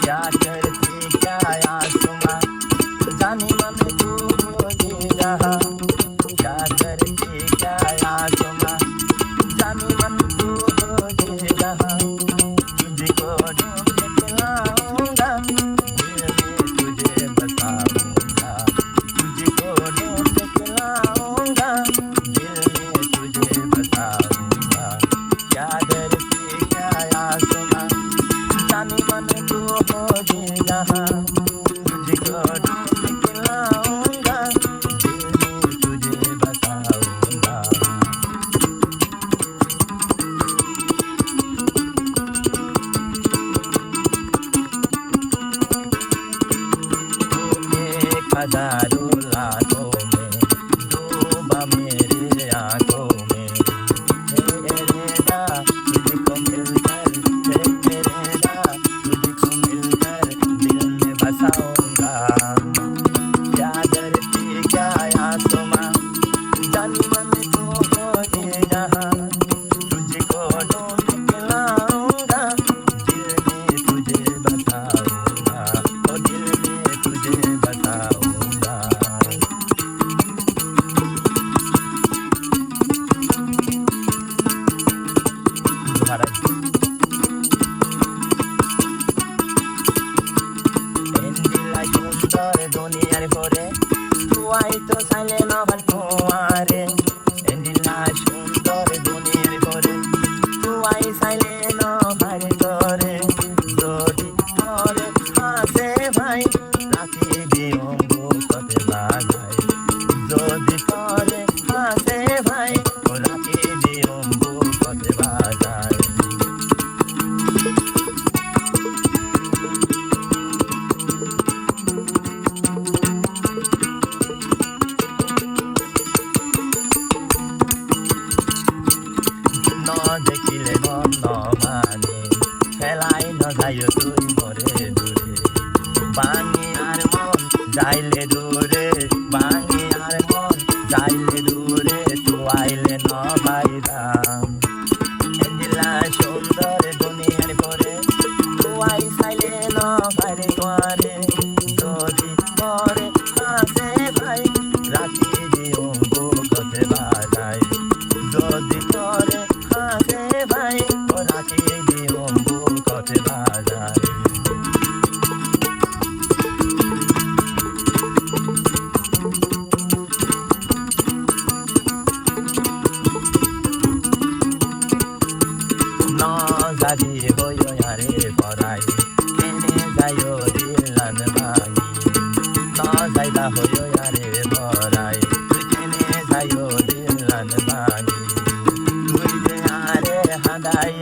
क्या करती क्या आसमां जाने मन तू होगी जहाँ क्या करती क्या आसमां जाने मन तू होगी जहाँ तुझको ढूंढ के लाऊंगा दिल में तुझे बसाऊंगा तुझको ढूंढ के लाऊंगा दिल में तुझे बसाऊंगा क्या करती क्या आसमां जाने मन तू होगी जहाँ तुझको ढूंढ के लाऊंगा दिल में तुझे बसाऊंगा एक हजारों लाखों में डूबा मेरी आंखों में तेरेगा तुझको मिलकर तेरेगा तुझको मिलकर दिल में बसाऊंगा क्या करती क्या आसमां जाने मन तू होगी जहाँ तुझको ढूंढ के लाऊंगा दिल में तुझे बसाऊंगा ओ दिल में तुझे बसाऊंगा महाराज এন্ডিলা সুন্দর দুনিয়ার ভরে তুই তো চাইলে নবার তোমারে এন্ডিলা সুন্দর দুনিয়ার ভরে তুই চাইলে নবার করে যদি ধরে হাসে ভাই রাখি দিও বুকতে বাজায় যদি ধরে হাসে ভাই রাখি দিও বুকতে বাজায় ন দেখিলে মন মানে খেলাই ন যায় তুই মরে দূরে বাঙি আর মন যাইলে দূরে বাঙি আর মন যাইলে দূরে তু আইলে ন বাইরাম এন্ডিলা সুন্দর দুনিয়ার পরে তুই চাইলে ন বাইরে তোয়ারে যদি করে হাসে ভাই রাখি দিও বুকতে বাজায় যদি করে হাসে ভাই ও রাখি দিও বুকতে বাজায় ন যাবি হইও আরে পরাই কেনে যাইও দিলান ভাঙি ন যাইবা হইও আরে পরাই তুই কেনে যাইও দিলান ভাঙি তুই যে আরে হাঁদাই